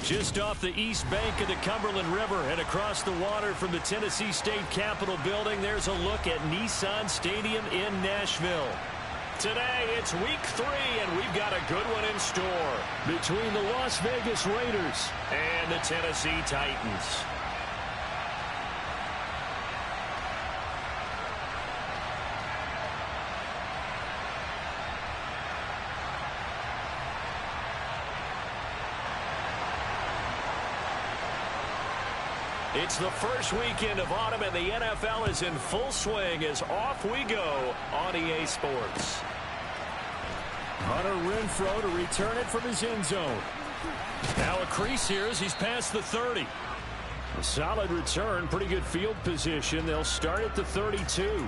Just off the east bank of the Cumberland River and across the water from the Tennessee State Capitol building, there's a look at Nissan Stadium in Nashville. Today, it's week 3, and we've got a good one in store between the Las Vegas Raiders and the Tennessee Titans. It's the first weekend of autumn, and the NFL is in full swing as off we go on EA Sports. Hunter Renfrow to return it from his end zone. Now a crease here as he's past the 30. A solid return, pretty good field position. They'll start at the 32.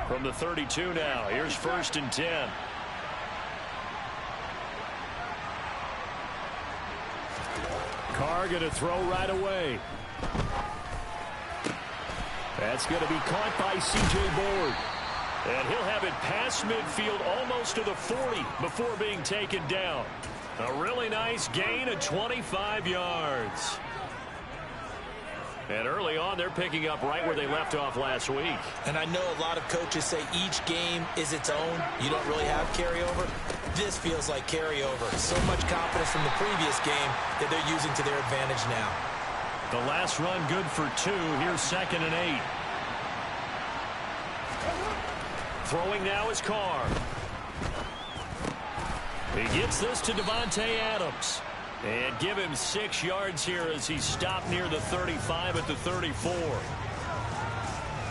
From the 32 now, here's 1st and 10. Carr going to throw right away. That's going to be caught by C.J. Board. And he'll have it past midfield almost to the 40 before being taken down. A really nice gain of 25 yards. And early on, they're picking up right where they left off last week. And I know a lot of coaches say each game is its own. You don't really have carryover. This feels like carryover. So much confidence from the previous game that they're using to their advantage now. The last run good for 2. Here's 2nd and 8. Throwing now is Carr. He gets this to Davante Adams. And give him 6 yards here as he stopped near the 35 at the 34.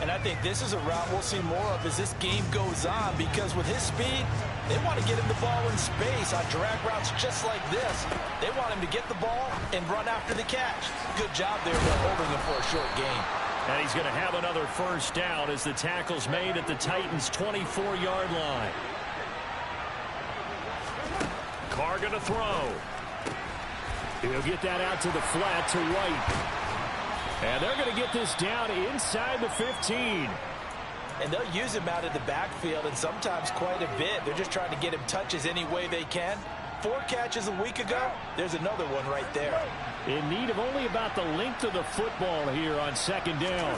And I think this is a route we'll see more of as this game goes on, because with his speed, they want to get him the ball in space on drag routes just like this. They want him to get the ball and run after the catch. Good job there for holding him for a short gain. And he's going to have another 1st down as the tackle's made at the Titans' 24-yard line. Carr going to throw. He'll get that out to the flat to White. And they're going to get this down inside the 15. And they'll use him out of the backfield, and sometimes quite a bit. They're just trying to get him touches any way they can. 4 catches a week ago. There's another one right there. In need of only about the length of the football here on 2nd down.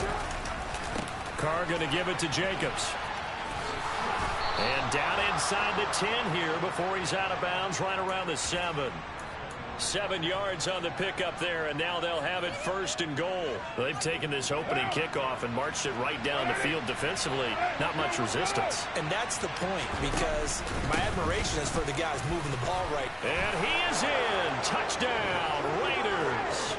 Carr going to give it to Jacobs. And down inside the 10 here before he's out of bounds right around the 7. 7 yards on the pickup there, and now they'll have it 1st and goal. They've taken this opening kickoff and marched it right down the field defensively. Not much resistance. And that's the point, because my admiration is for the guys moving the ball right. And he is in. Touchdown, Raiders.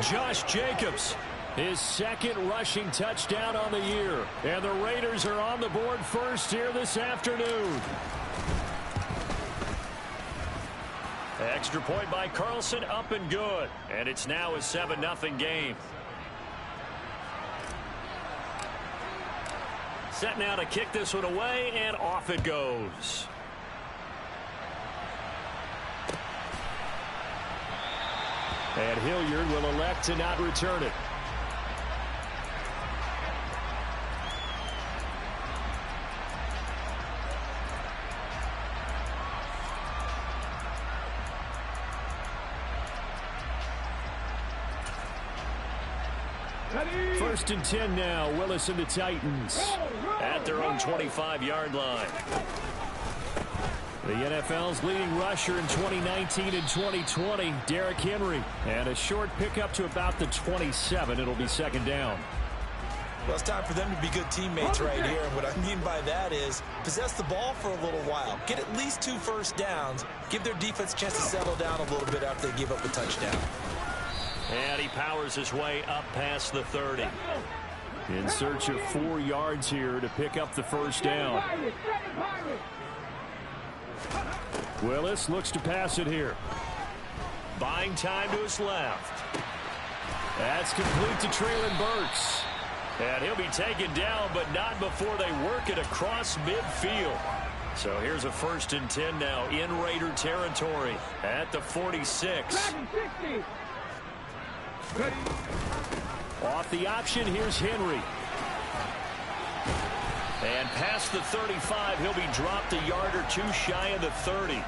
Josh Jacobs, his 2nd rushing touchdown on the year. And the Raiders are on the board first here this afternoon. Extra point by Carlson, up and good. And it's now a 7-0 game. Set now to kick this one away, and off it goes. And Hilliard will elect to not return it. First and 10 now. Willis and the Titans at their own 25-yard line. The NFL's leading rusher in 2019 and 2020, Derrick Henry. And a short pickup to about the 27. It'll be 2nd down. Well, it's time for them to be good teammates right here. And what I mean by that is possess the ball for a little while. Get at least 2 first downs. Give their defense a chance to settle down a little bit after they give up a touchdown. And he powers his way up past the 30. In search of 4 yards here to pick up the 1st down. Willis looks to pass it here. Buying time to his left. That's complete to Treylon Burks. And he'll be taken down, but not before they work it across midfield. So here's a 1st and 10 now in Raider territory at the 46. Off the option, here's Henry. And past the 35, he'll be dropped a yard or two shy of the 30.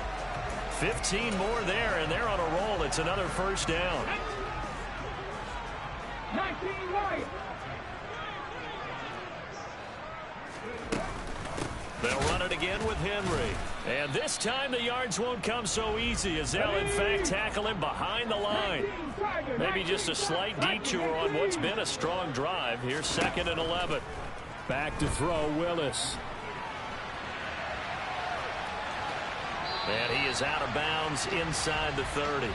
15 more there, and they're on a roll. It's another first down. 19 right. They'll run it again with Henry. And this time the yards won't come so easy as they'll, in fact, tackle him behind the line. Maybe just a slight detour on what's been a strong drive. Here's 2nd and 11. Back to throw, Willis. And he is out of bounds inside the 30.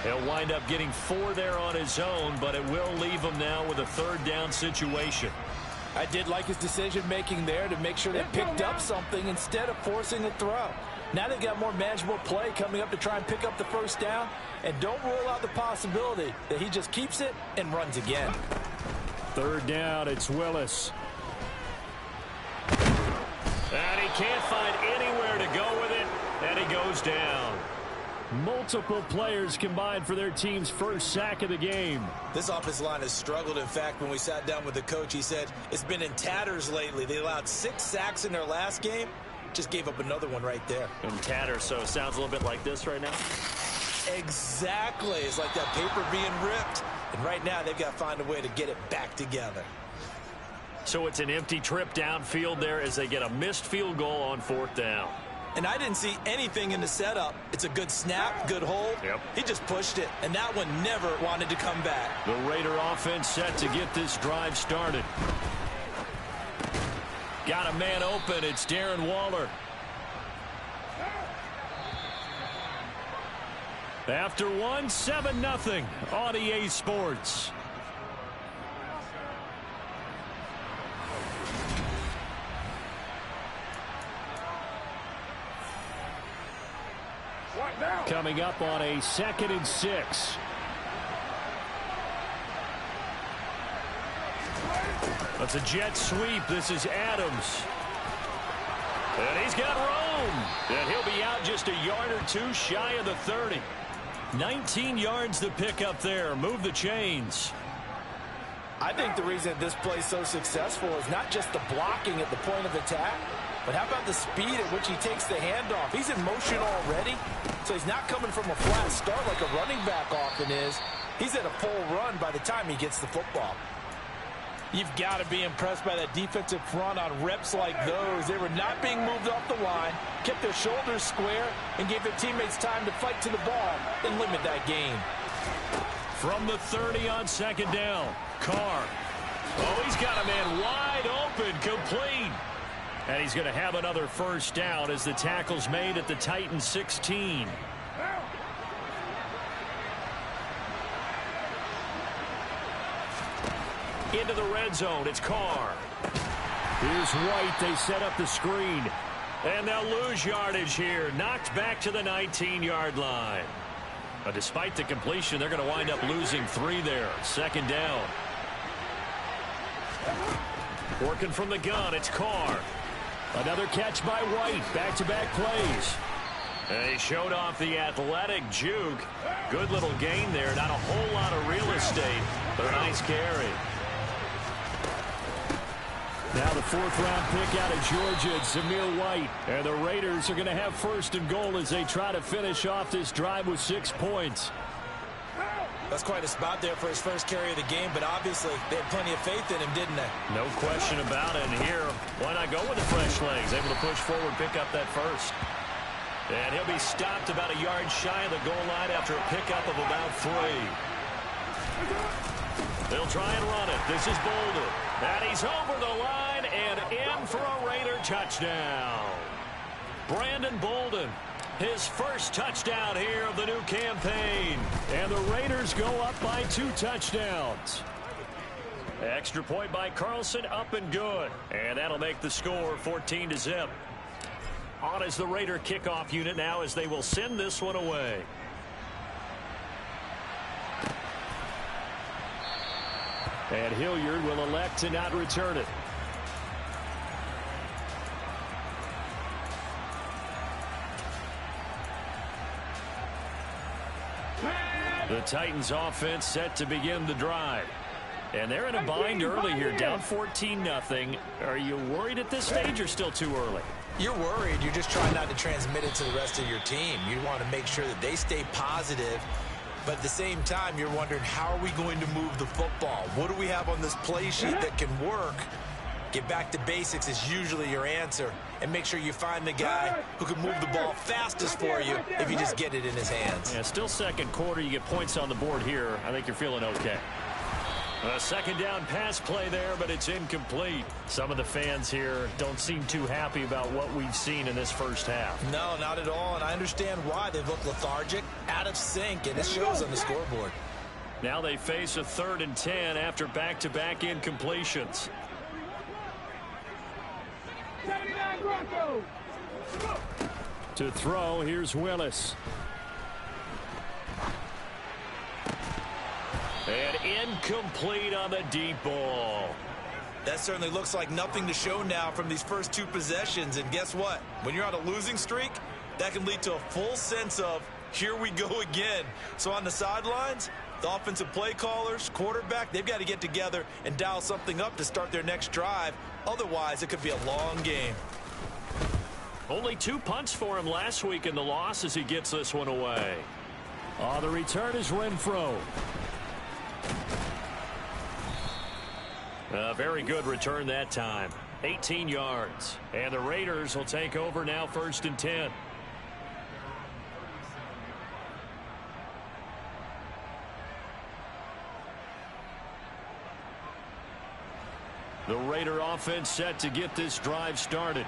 He'll wind up getting 4 there on his own, but it will leave him now with a 3rd down situation. I did like his decision-making there to make sure they picked up something instead of forcing a throw. Now they've got more manageable play coming up to try and pick up the first down, and don't rule out the possibility that he just keeps it and runs again. 3rd down, it's Willis. And he can't find anywhere to go with it, and he goes down. Multiple players combined for their team's first sack of the game. This offensive line has struggled. In fact, when we sat down with the coach, he said it's been in tatters lately. They allowed 6 sacks in their last game. Just gave up another one right there. In tatters, so it sounds a little bit like this right now? Exactly. It's like that paper being ripped. And right now, they've got to find a way to get it back together. So it's an empty trip downfield there as they get a missed field goal on 4th down. And I didn't see anything in the setup. It's a good snap, good hold. Yep. He just pushed it, and that one never wanted to come back. The Raider offense set to get this drive started. Got a man open. It's Darren Waller. After 1, 7-0 on EA Sports. Coming up on a 2nd and 6. That's a jet sweep. This is Adams. And he's got room. And he'll be out just a yard or two shy of the 30. 19 yards to pick up there. Move the chains. I think the reason this play is so successful is not just the blocking at the point of attack, but how about the speed at which he takes the handoff? He's in motion already, so he's not coming from a flat start like a running back often is. He's at a full run by the time he gets the football. You've got to be impressed by that defensive front on reps like those. They were not being moved off the line, kept their shoulders square, and gave their teammates time to fight to the ball and limit that gain. From the 30 on 2nd down, Carr. Oh, he's got a man wide open, complete. And he's going to have another first down as the tackle's made at the Titans 16. Into the red zone, it's Carr. Here's White, they set up the screen. And they'll lose yardage here, knocked back to the 19-yard line. But despite the completion, they're going to wind up losing 3 there. 2nd down. Working from the gun, it's Carr. Another catch by White. Back-to-back plays. And he showed off the athletic juke. Good little gain there. Not a whole lot of real estate, but a nice carry. Now the 4th-round pick out of Georgia, it's Zamir White. And the Raiders are going to have 1st and goal as they try to finish off this drive with 6 points. That's quite a spot there for his first carry of the game, but obviously they had plenty of faith in him, didn't they? No question about it. And here, why not go with the fresh legs? Able to push forward, pick up that first. And he'll be stopped about a yard shy of the goal line after a pickup of about 3. They'll try and run it. This is Bolden. And he's over the line and in for a Raider touchdown. Brandon Bolden. His first touchdown here of the new campaign. And the Raiders go up by 2 touchdowns. Extra point by Carlson, up and good. And that'll make the score 14-0. On is the Raider kickoff unit now as they will send this one away. And Hilliard will elect to not return it. The The Titans offense set to begin the drive. And they're in a bind early here, down 14-0. Are you worried at this stage or still too early? You're worried. You're just trying not to transmit it to the rest of your team. You want to make sure that they stay positive. But at the same time, you're wondering, how are we going to move the football? What do we have on this play sheet that can work? Get back to basics is usually your answer. And make sure you find the guy who can move the ball fastest for you if you just get it in his hands. Yeah, still second quarter. You get points on the board here. I think you're feeling okay. A second down pass play there, but it's incomplete. Some of the fans here don't seem too happy about what we've seen in this first half. No, not at all, and I understand why. They look lethargic, out of sync, and it shows on the scoreboard. Now they face a 3rd and 10 after back-to-back incompletions. To throw, here's Willis. And incomplete on the deep ball. That certainly looks like nothing to show now from these first 2 possessions. And guess what? When you're on a losing streak, that can lead to a full sense of, here we go again. So on the sidelines, the offensive play callers, quarterback, they've got to get together and dial something up to start their next drive. Otherwise, it could be a long game. Only 2 punts for him last week in the loss as he gets this one away. The return is Renfro. A very good return that time. 18 yards. And the Raiders will take over now, 1st and 10. The Raider offense set to get this drive started.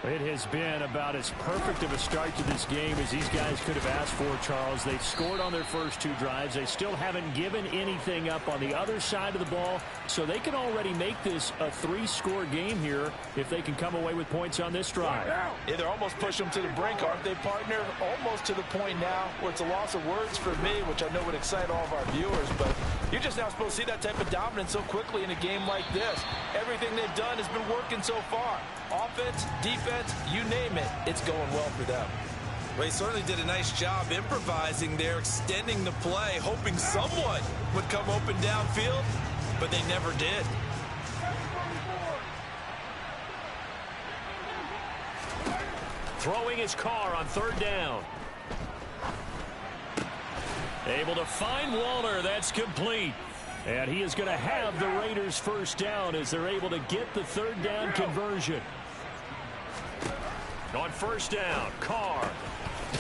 It has been about as perfect of a start to this game as these guys could have asked for, Charles. They've scored on their first 2 drives. They still haven't given anything up on the other side of the ball, so they can already make this a 3-score game here if they can come away with points on this drive. Yeah, they're almost pushing them to the brink, aren't they, partner? Almost to the point now where it's a loss of words for me, which I know would excite all of our viewers, but you're just now supposed to see that type of dominance so quickly in a game like this. Everything they've done has been working so far. Offense, defense, you name it, it's going well for them. Well, he certainly did a nice job improvising there, extending the play, hoping someone would come open downfield, but they never did. Throwing his car on 3rd down. Able to find Waller. That's complete. And he is going to have the Raiders' 1st down as they're able to get the 3rd down conversion. On 1st down, Carr.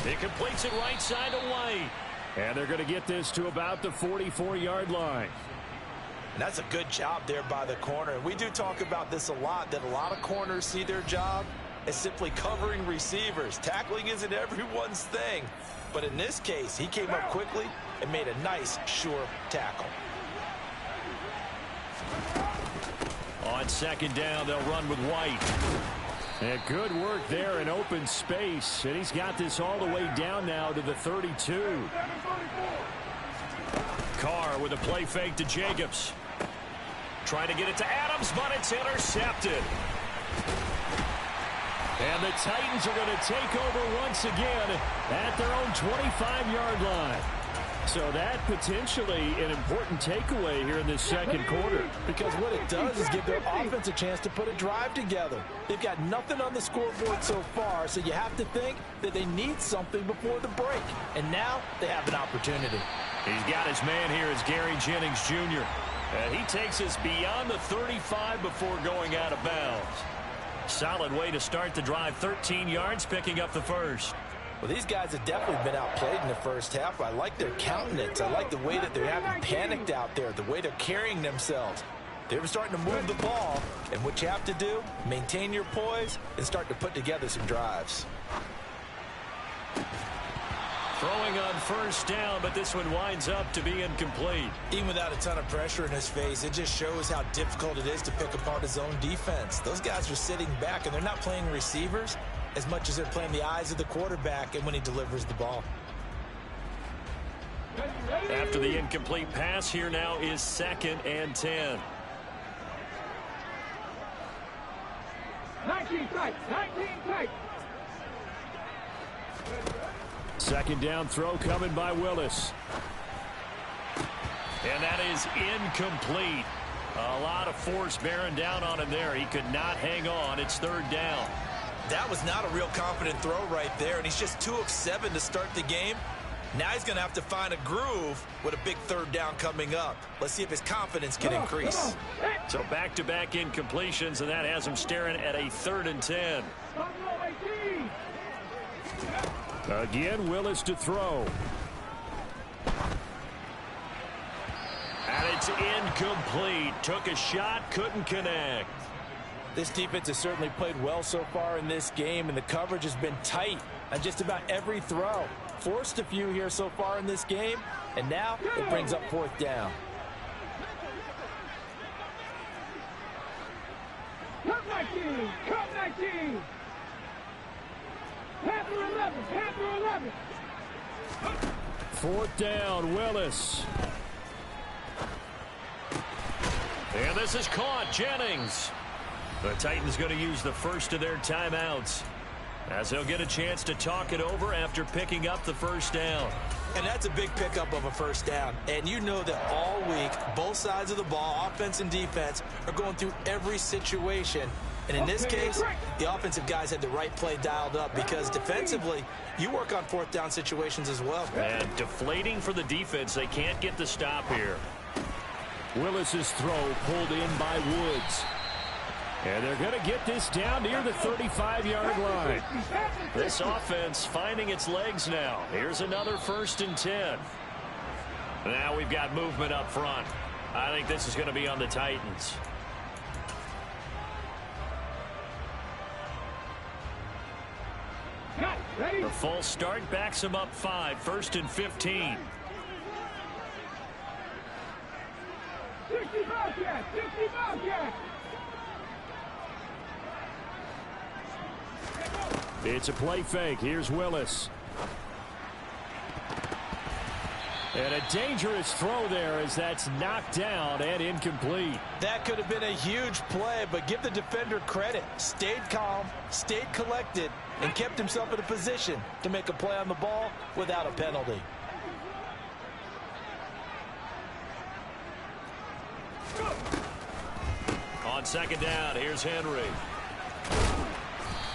He completes it right side to White. And they're going to get this to about the 44-yard line. And that's a good job there by the corner. And we do talk about this a lot, that a lot of corners see their job as simply covering receivers. Tackling isn't everyone's thing. But in this case, he came up quickly and made a nice, sure tackle. On 2nd down, they'll run with White. And good work there in open space. And he's got this all the way down now to the 32. Carr with a play fake to Jacobs. Trying to get it to Adams, but it's intercepted. And the Titans are going to take over once again at their own 25-yard line. So that potentially an important takeaway here in this 2nd quarter. Because what it does is give their offense a chance to put a drive together. They've got nothing on the scoreboard so far, so you have to think that they need something before the break. And now they have an opportunity. He's got his man here as Gary Jennings Jr. And he takes us beyond the 35 before going out of bounds. Solid way to start the drive. 13 yards, picking up the 1st. Well, these guys have definitely been outplayed in the first half. I like their countenance. I like the way that they're having panicked out there, the way they're carrying themselves. They're starting to move the ball, and what you have to do, maintain your poise and start to put together some drives. Throwing on 1st down, but this one winds up to be incomplete. Even without a ton of pressure in his face, it just shows how difficult it is to pick apart his own defense. Those guys are sitting back, and they're not playing receivers as much as they're playing the eyes of the quarterback and when he delivers the ball. After the incomplete pass, here now is 2nd and 10. 19 tight. 19 tight. 2nd down throw coming by Willis. And that is incomplete. A lot of force bearing down on him there. He could not hang on. It's third down. That was not a real confident throw right there, and he's just 2 of 7 to start the game. Now he's going to have to find a groove with a big third down coming up. Let's see if his confidence can increase. So back-to-back incompletions, and that has him staring at a 3rd and 10. Again, Willis to throw. And it's incomplete. Took a shot, couldn't connect. This defense has certainly played well so far in this game, and the coverage has been tight on just about every throw. Forced a few here so far in this game, and now it brings up 4th down. Come 19! Come 19! Panther 11! Panther 11! 4th down, Willis. And this is caught, Jennings. The Titans going to use the first of their timeouts, as they'll get a chance to talk it over after picking up the 1st down. And that's a big pickup of a 1st down. And you know that all week, both sides of the ball, offense and defense, are going through every situation. And in this case, the offensive guys had the right play dialed up, because defensively, you work on 4th down situations as well. And deflating for the defense. They can't get the stop here. Willis's throw pulled in by Woods. And they're going to get this down near the 35-yard line. This offense finding its legs now. Here's another 1st and 10. Now we've got movement up front. I think this is going to be on the Titans. The false start backs him up 5. 1st and 15. 60 Bobcats! 60 Bobcats! It's a play fake. Here's Willis. And a dangerous throw there, as that's knocked down and incomplete. That could have been a huge play, but give the defender credit. Stayed calm, stayed collected, and kept himself in a position to make a play on the ball without a penalty. On 2nd down, here's Henry.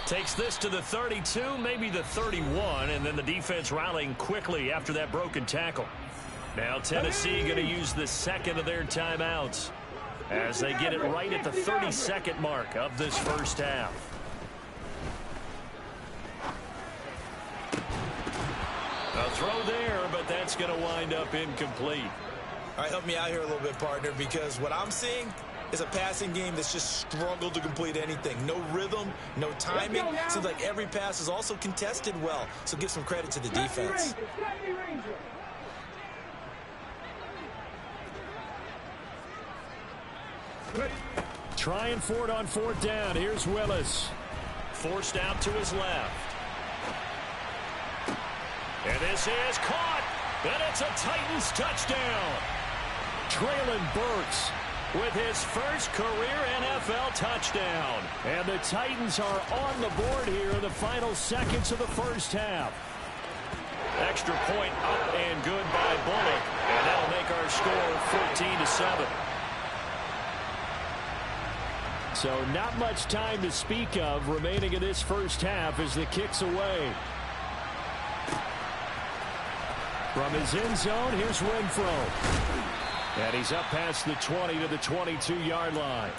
Takes this to the 32, maybe the 31, and then the defense rallying quickly after that broken tackle. Now Tennessee going to use the 2nd of their timeouts, as they get it right at the 32nd mark of this 1st half. A throw there, but that's going to wind up incomplete. All right, help me out here a little bit, partner, because what I'm seeing is a passing game that's just struggled to complete anything. No rhythm, no timing. Seems like every pass is also contested well, so give some credit to the defense. Trying for it on 4th down. Here's Willis. Forced out to his left. And this is caught. And it's a Titans touchdown. Treylon Burks with his first career NFL touchdown. And the Titans are on the board here in the final seconds of the 1st half. Extra point up and good by Bullock. And that'll make our score 14-7. So not much time to speak of remaining in this 1st half as the kick's away. From his end zone, here's Renfro. And he's up past the 20 to the 22-yard line.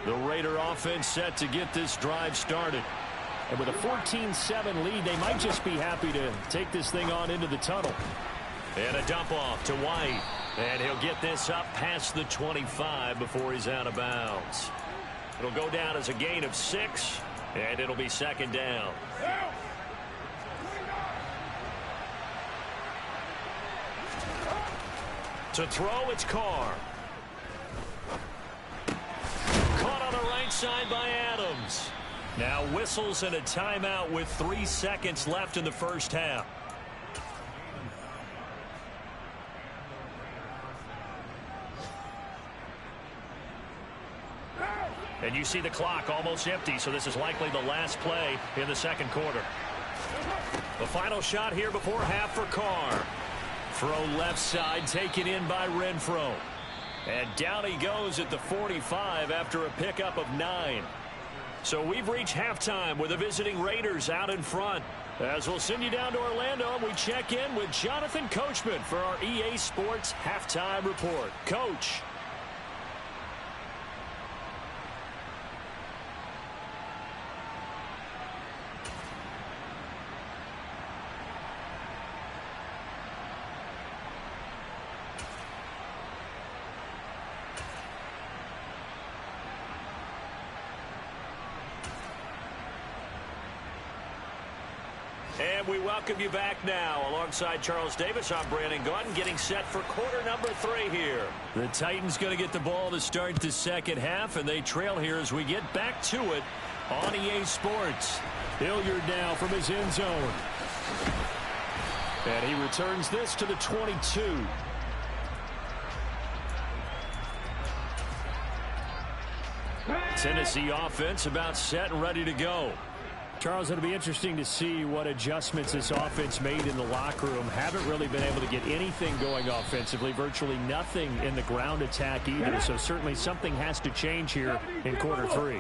The Raider offense set to get this drive started. And with a 14-7 lead, they might just be happy to take this thing on into the tunnel. And a dump off to White. And he'll get this up past the 25 before he's out of bounds. It'll go down as a gain of 6, and it'll be 2nd down. To throw, it's Carr. Caught on the right side by Adams. Now whistles and a timeout with 3 seconds left in the first half. And you see the clock almost empty, so this is likely the last play in the second quarter. The final shot here before half for Carr. Throw left side, taken in by Renfro. And down he goes at the 45 after a pickup of 9. So we've reached halftime with the visiting Raiders out in front. As we'll send you down to Orlando, we check in with Jonathan Coachman for our EA Sports Halftime Report. Coach. And we welcome you back now. Alongside Charles Davis, I'm Brandon Gaudin, getting set for quarter number 3 here. The Titans going to get the ball to start the second half, and they trail here as we get back to it on EA Sports. Hilliard now from his end zone. And he returns this to the 22. Tennessee offense about set and ready to go. Charles, it'll be interesting to see what adjustments this offense made in the locker room. Haven't really been able to get anything going offensively, virtually nothing in the ground attack either. So certainly something has to change here in quarter 3.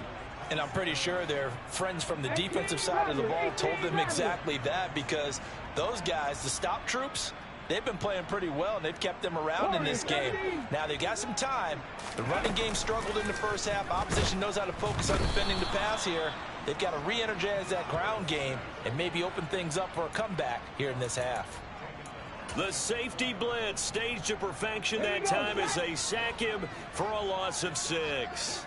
And I'm pretty sure their friends from the defensive side of the ball told them exactly that, because those guys, the stop troops, they've been playing pretty well, and they've kept them around in this game. Now, they've got some time. The running game struggled in the first half. Opposition knows how to focus on defending the pass here. They've got to re-energize that ground game and maybe open things up for a comeback here in this half. The safety blitz staged to perfection that time as they sack him for a loss of 6.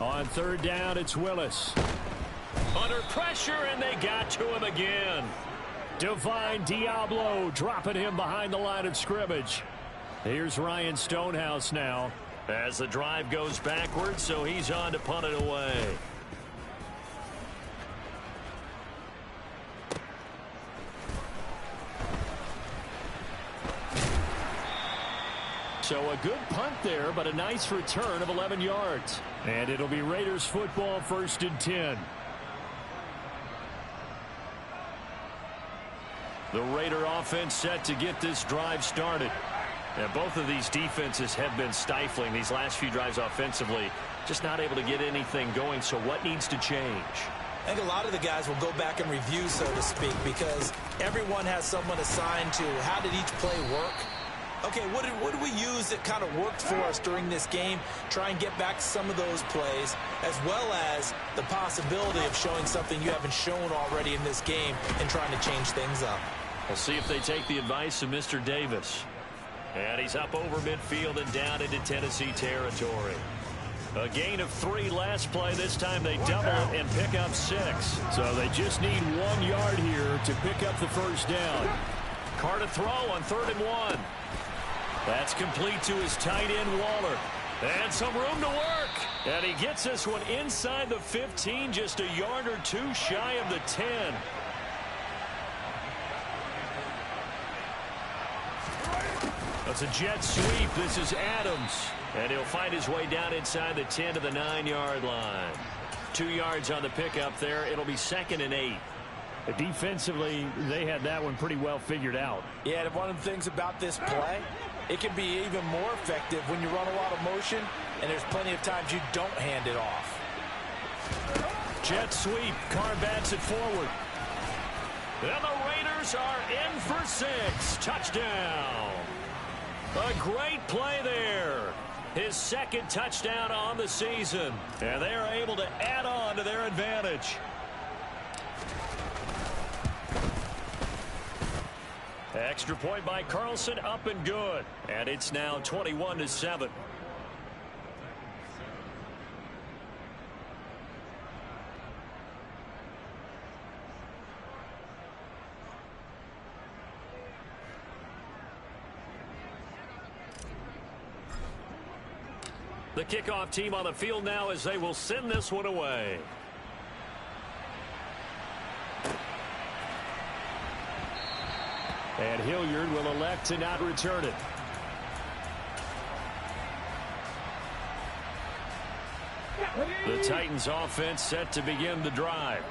On third down, it's Willis. Under pressure, and they got to him again. Divine Diablo dropping him behind the line of scrimmage. Here's Ryan Stonehouse now as the drive goes backwards, so he's on to punt it away. So a good punt there, but a nice return of 11 yards. And it'll be Raiders football, 1st and 10. The Raider offense set to get this drive started. And both of these defenses have been stifling these last few drives offensively. Just not able to get anything going. So what needs to change? I think a lot of the guys will go back and review, so to speak, because everyone has someone assigned to how did each play work. Okay, what did we use that kind of worked for us during this game? Try and get back to some of those plays, as well as the possibility of showing something you haven't shown already in this game and trying to change things up. We'll see if they take the advice of Mr. Davis. And he's up over midfield and down into Tennessee territory. A gain of 3 last play. This time they double it and pick up 6. So they just need 1 yard here to pick up the first down. Carr to throw on 3rd and 1. That's complete to his tight end, Waller. And some room to work. And he gets this one inside the 15, just a yard or 2 shy of the 10. That's a jet sweep. This is Adams. And he'll find his way down inside the 10 to the 9-yard line. 2 yards on the pickup there. It'll be 2nd and 8. Defensively, they had that one pretty well figured out. Yeah, and one of the things about this play, it can be even more effective when you run a lot of motion, and there's plenty of times you don't hand it off. Jet sweep. Carr bats it forward. And the Raiders are in for 6. Touchdown. A great play there. His 2nd touchdown on the season. And they are able to add on to their advantage. Extra point by Carlson, up and good. And it's now 21-7. The kickoff team on the field now as they will send this one away. And Hilliard will elect to not return it. The Titans offense set to begin the drive.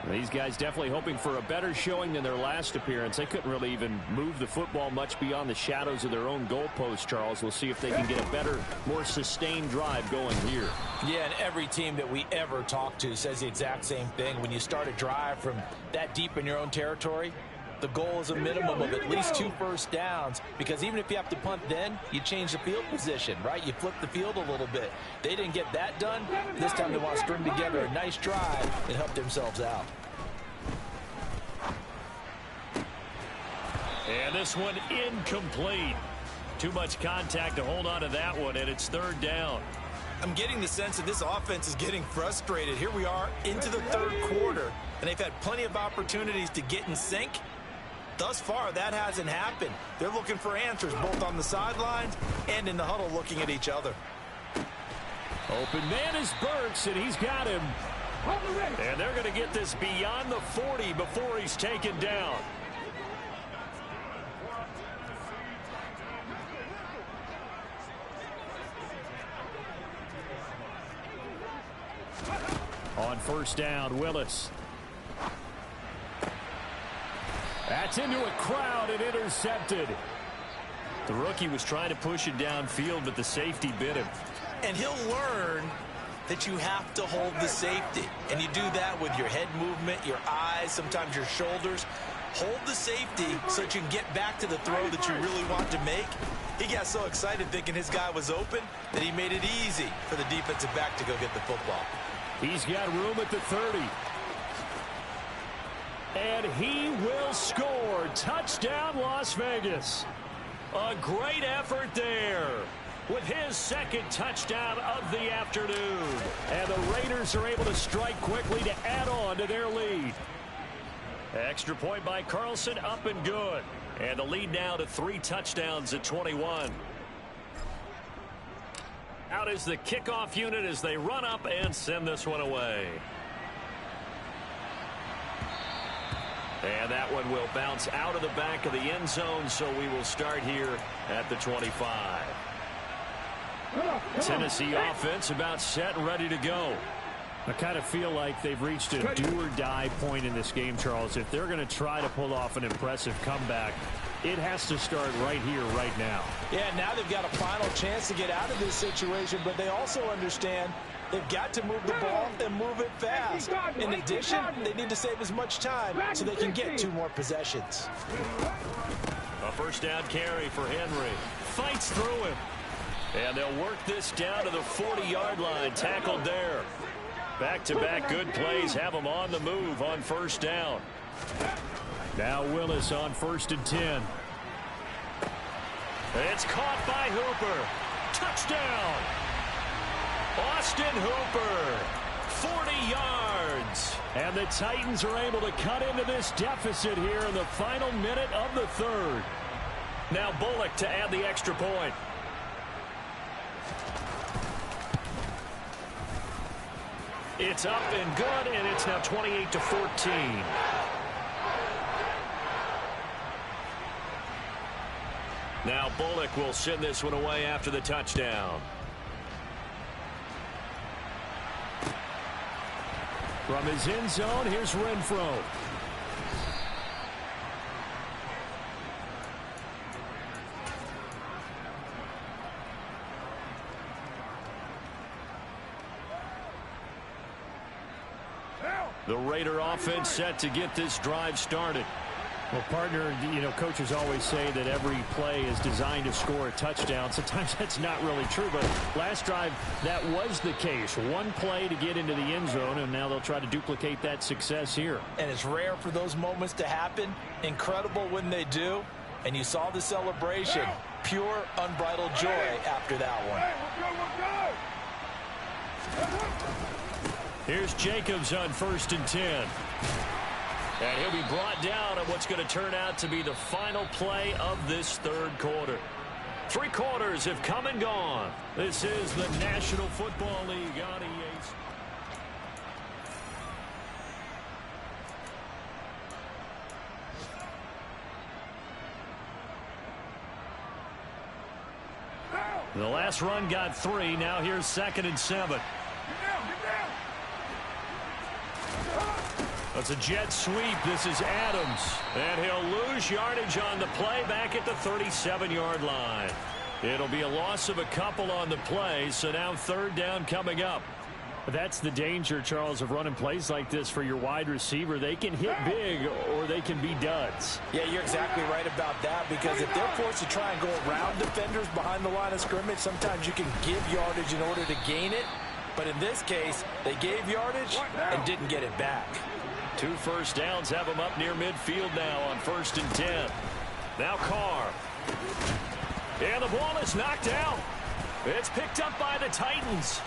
These guys definitely hoping for a better showing than their last appearance. They couldn't really even move the football much beyond the shadows of their own goalpost, Charles. We'll see if they can get a better, more sustained drive going here. Yeah, and every team that we ever talk to says the exact same thing. When you start a drive from that deep in your own territory, the goal is a minimum of at least 2 first downs, because even if you have to punt then, you change the field position, right? You flip the field a little bit. They didn't get that done. This time they want to string together a nice drive and help themselves out. And this one incomplete. Too much contact to hold on to that one, and it's 3rd down. I'm getting the sense that this offense is getting frustrated. Here we are into the 3rd quarter, and they've had plenty of opportunities to get in sync. Thus far, that hasn't happened. They're looking for answers both on the sidelines and in the huddle looking at each other. Open man is Burks, and he's got him. And they're going to get this beyond the 40 before he's taken down. On 1st down, Willis. That's into a crowd and intercepted. The rookie was trying to push it downfield, but the safety bit him. And he'll learn that you have to hold the safety. And you do that with your head movement, your eyes, sometimes your shoulders. Hold the safety so that you can get back to the throw that you really want to make. He got so excited thinking his guy was open that he made it easy for the defensive back to go get the football. He's got room at the 30. And he will score. Touchdown, Las Vegas. A great effort there with his 2nd touchdown of the afternoon. And the Raiders are able to strike quickly to add on to their lead. Extra point by Carlson, up and good. And the lead now to 3 touchdowns at 21. Out is the kickoff unit as they run up and send this one away. And that one will bounce out of the back of the end zone, so we will start here at the 25. Tennessee offense about set and ready to go. I kind of feel like they've reached a do-or-die point in this game, Charles. If they're going to try to pull off an impressive comeback, it has to start right here, right now. Yeah, now they've got a final chance to get out of this situation, but they also understand they've got to move the ball and move it fast. In addition, they need to save as much time so they can get 2 more possessions. A 1st down carry for Henry. Fights through him. And they'll work this down to the 40-yard line. Tackled there. Back-to-back good plays have them on the move on 1st down. Now Willis on 1st and 10. It's caught by Hooper. Touchdown! Austin Hooper, 40 yards. And the Titans are able to cut into this deficit here in the final minute of the 3rd. Now Bullock to add the extra point. It's up and good, and it's now 28-14. Now Bullock will send this one away after the touchdown. From his end zone, here's Renfro. The Raider offense set to get this drive started. Well, partner, you know, coaches always say that every play is designed to score a touchdown. Sometimes that's not really true, but last drive, that was the case. One play to get into the end zone, and now they'll try to duplicate that success here. And it's rare for those moments to happen. Incredible when they do. And you saw the celebration. Pure, unbridled joy after that one. Here's Jacobs on 1st and 10. And he'll be brought down on what's going to turn out to be the final play of this 3rd quarter. Three quarters have come and gone. This is the National Football League on EA. The last run got 3. Now here's 2nd and 7. That's a jet sweep. This is Adams. And he'll lose yardage on the play back at the 37-yard line. It'll be a loss of a couple on the play, so now 3rd down coming up. That's the danger, Charles, of running plays like this for your wide receiver. They can hit big or they can be duds. Yeah, you're exactly right about that, because if they're forced to try and go around defenders behind the line of scrimmage, sometimes you can give yardage in order to gain it. But in this case, they gave yardage and didn't get it back. 2 first downs have them up near midfield now on 1st and 10. Now Carr. And the ball is knocked out. It's picked up by the Titans.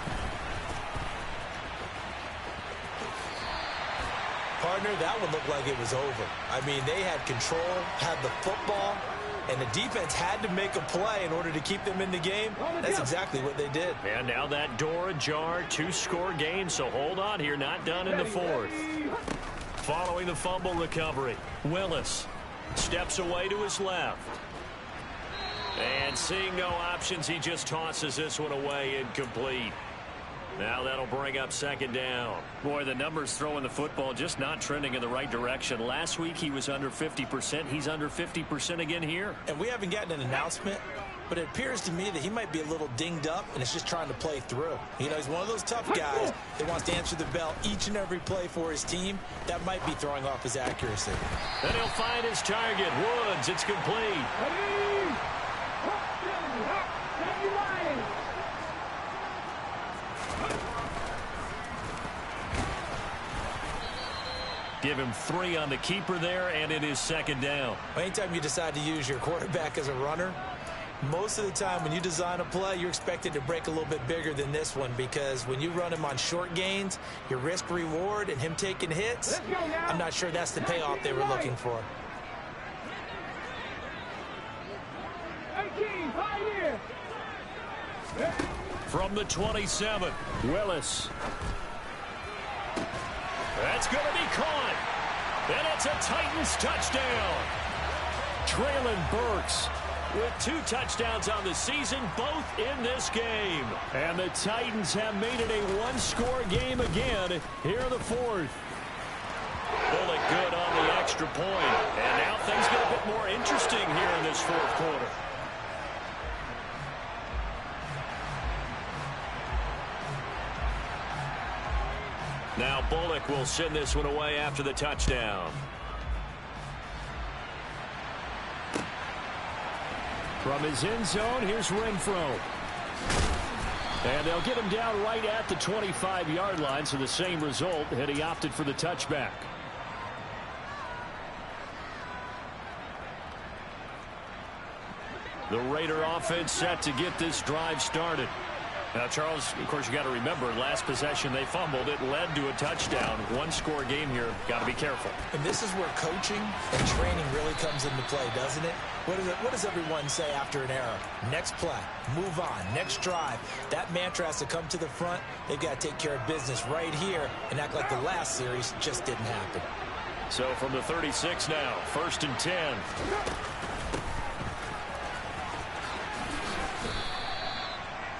Partner, that one looked like it was over. I mean, they had control, had the football, and the defense had to make a play in order to keep them in the game. That's exactly what they did. And now that door ajar, 2-score game, so hold on here, not done in the 4th. Following the fumble recovery, Willis steps away to his left. And seeing no options, he just tosses this one away, incomplete. Now that'll bring up 2nd down. Boy, the numbers throwing the football just not trending in the right direction. Last week he was under 50%. He's under 50% again here. And we haven't gotten an announcement, but it appears to me that he might be a little dinged up and is just trying to play through. You know, he's one of those tough guys that wants to answer the bell each and every play for his team. That might be throwing off his accuracy. Then he'll find his target. Woods, it's complete. Give him 3 on the keeper there, and it is 2nd down. Anytime you decide to use your quarterback as a runner, most of the time when you design a play, you're expected to break a little bit bigger than this one, because when you run him on short gains, your risk-reward and him taking hits, I'm not sure that's the payoff they were looking for. From the 27, Willis. That's going to be caught. And it's a Titans touchdown. Treylon Burks with 2 touchdowns on the season, both in this game. And the Titans have made it a 1-score game again here in the 4th. Bullock good on the extra point. And now things get a bit more interesting here in this 4th quarter. Now Bullock will send this one away after the touchdown. From his end zone, here's Renfro. And they'll get him down right at the 25-yard line, so the same result, and he opted for the touchback. The Raider offense set to get this drive started. Now, Charles, of course, you got to remember, last possession they fumbled. It led to a touchdown. 1-score game here. Got to be careful. And this is where coaching and training really comes into play, doesn't it? What does everyone say after an error? Next play, move on, next drive. That mantra has to come to the front. They've got to take care of business right here and act like the last series just didn't happen. So from the 36 now, 1st and 10.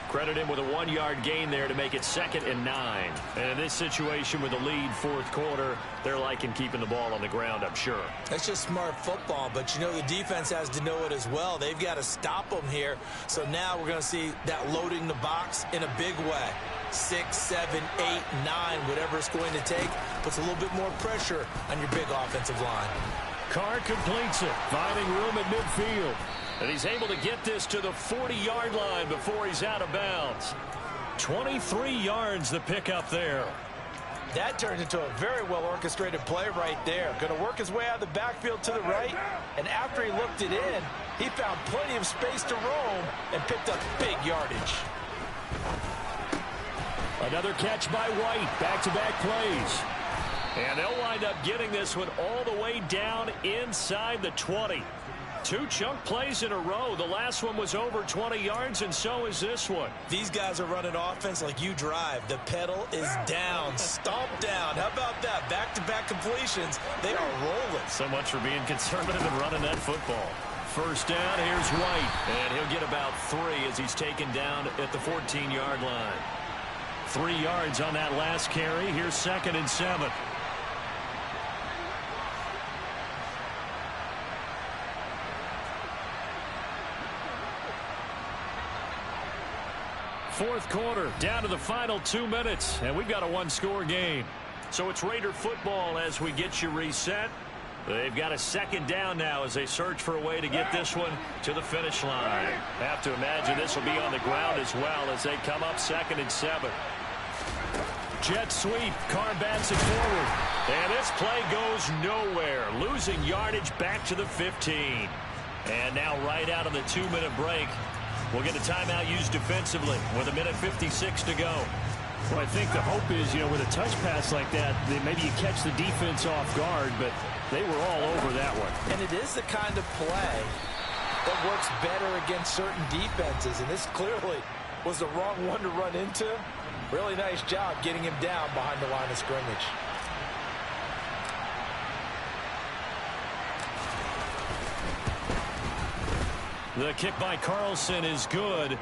Credit him with a 1-yard gain there to make it 2nd and 9. And in this situation with a lead 4th quarter, they're liking keeping the ball on the ground, I'm sure. That's just smart football, but you know the defense has to know it as well. They've got to stop them here. So now we're going to see that loading the box in a big way. 6, 7, 8, 9, whatever it's going to take, puts a little bit more pressure on your big offensive line. Carr completes it, finding room at midfield. And he's able to get this to the 40-yard line before he's out of bounds. 23 yards the pickup there. That turned into a very well-orchestrated play right there. Going to work his way out of the backfield to the right. And after he looked it in, he found plenty of space to roam and picked up big yardage. Another catch by White. Back-to-back plays. And they'll wind up getting this one all the way down inside the 20. 2 chunk plays in a row. The last one was over 20 yards, and so is this one. These guys are running offense like you drive. The pedal is down, stomp down. How about that? Back-to-back completions. They are rolling. So much for being conservative and running that football. First down, here's White, and he'll get about 3 as he's taken down at the 14-yard line. 3 yards on that last carry. Here's 2nd and 7. Fourth quarter, down to the final 2 minutes, and we've got a 1-score game. So it's Raider football as we get you reset. They've got a 2nd down now as they search for a way to get this one to the finish line. Have to imagine this will be on the ground as well as they come up 2nd and 7. Jet sweep. Carr bats it forward. And this play goes nowhere. Losing yardage back to the 15. And now right out of the 2-minute break, we'll get a timeout used defensively with 1:56 to go. Well, I think the hope is, with a touch pass like that, maybe you catch the defense off guard, but they were all over that one. And it is the kind of play that works better against certain defenses, and this clearly was the wrong one to run into. Really nice job getting him down behind the line of scrimmage. The kick by Carlson is good.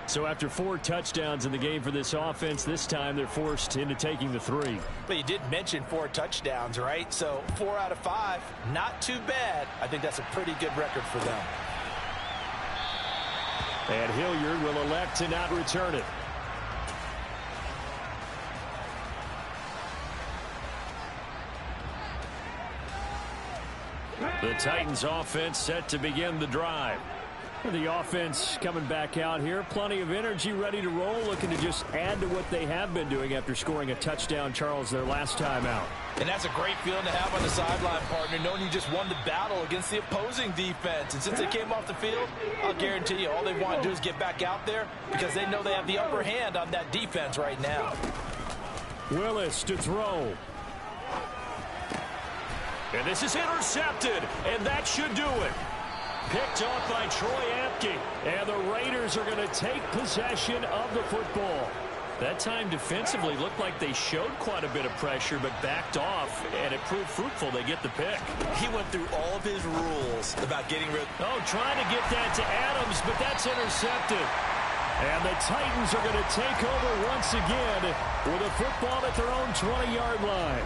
So after 4 touchdowns in the game for this offense, this time they're forced into taking the 3. But you did mention 4 touchdowns, right? So 4 out of 5, not too bad. I think that's a pretty good record for them. And Hilliard will elect to not return it. The Titans offense set to begin the drive. The offense coming back out here. Plenty of energy, ready to roll, looking to just add to what they have been doing after scoring a touchdown, Charles, their last time out. And that's a great feeling to have on the sideline, partner, knowing you just won the battle against the opposing defense. And since they came off the field, I'll guarantee you all they want to do is get back out there because they know they have the upper hand on that defense right now. Willis to throw. And this is intercepted, and that should do it. Picked off by Troy Apke. And the Raiders are going to take possession of the football. That time defensively looked like they showed quite a bit of pressure but backed off, and it proved fruitful. They get the pick. He went through all of his rules about getting rid. Oh, trying to get that to Adams, but that's intercepted. And the Titans are going to take over once again with a football at their own 20-yard line.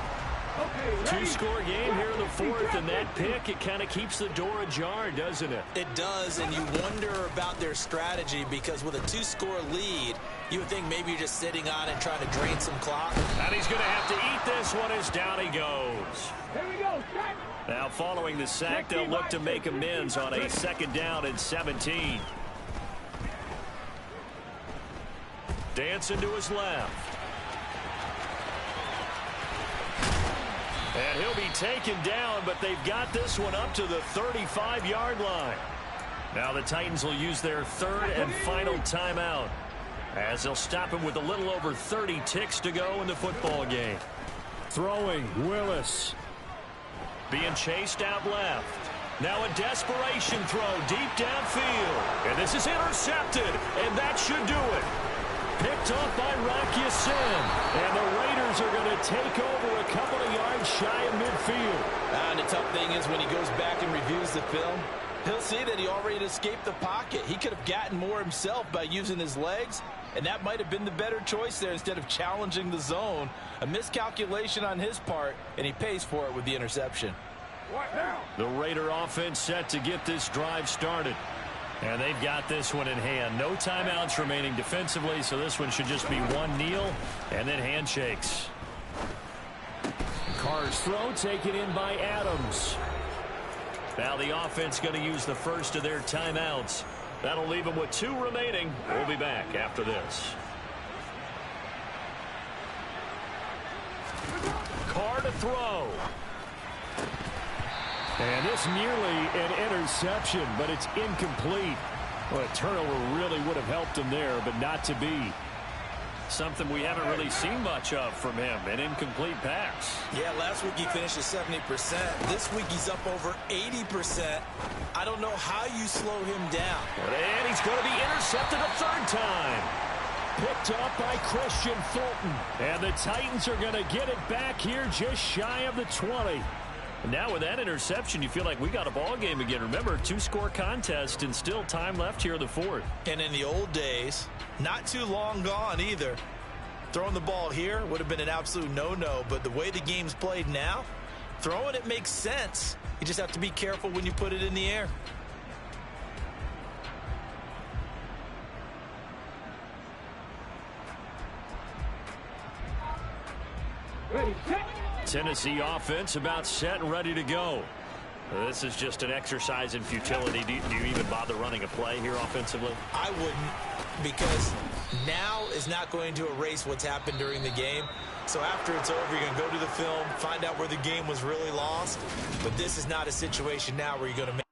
Okay, 2-score game here in the 4th, and that pick, it kind of keeps the door ajar, doesn't it? It does, and you wonder about their strategy because with a 2-score lead, you would think maybe you're just sitting on and trying to drain some clock. And he's going to have to eat this one as down he goes. Here we go, sack. Now following the sack, they'll look to make amends on a 2nd down and 17. Dancing to his left. And he'll be taken down, but they've got this one up to the 35-yard line. Now the Titans will use their 3rd and final timeout as they'll stop him with a little over 30 ticks to go in the football game. Throwing, Willis. Being chased out left. Now a desperation throw deep downfield. And this is intercepted, and that should do it. Picked off by Rock Ya-Sin. And the Raiders are going to take over a couple of yards shy of midfield. And the tough thing is when he goes back and reviews the film, he'll see that he already escaped the pocket. He could have gotten more himself by using his legs, and that might have been the better choice there instead of challenging the zone. A miscalculation on his part, and he pays for it with the interception. What now? The Raider offense set to get this drive started. And they've got this one in hand. No timeouts remaining defensively, so this one should just be one kneel and then handshakes. Carr's throw taken in by Adams. Now the offense going to use the first of their timeouts. That'll leave them with 2 remaining. We'll be back after this. Carr to throw. And this nearly an interception, but it's incomplete. Well, a turnover really would have helped him there, but not to be. Something we haven't really seen much of from him, an incomplete pass. Yeah, last week he finished at 70%. This week he's up over 80%. I don't know how you slow him down. And he's going to be intercepted a third time. Picked up by Christian Fulton. And the Titans are going to get it back here just shy of the 20. And now with that interception, you feel like we got a ball game again. Remember, 2-score contest and still time left here in the fourth. And in the old days, not too long gone either, throwing the ball here would have been an absolute no-no. But the way the game's played now, throwing it makes sense. You just have to be careful when you put it in the air. Ready, set. Tennessee offense about set and ready to go. This is just an exercise in futility. Do you even bother running a play here offensively? I wouldn't, because now is not going to erase what's happened during the game. So after it's over, you're going to go to the film, find out where the game was really lost. But this is not a situation now where you're going to make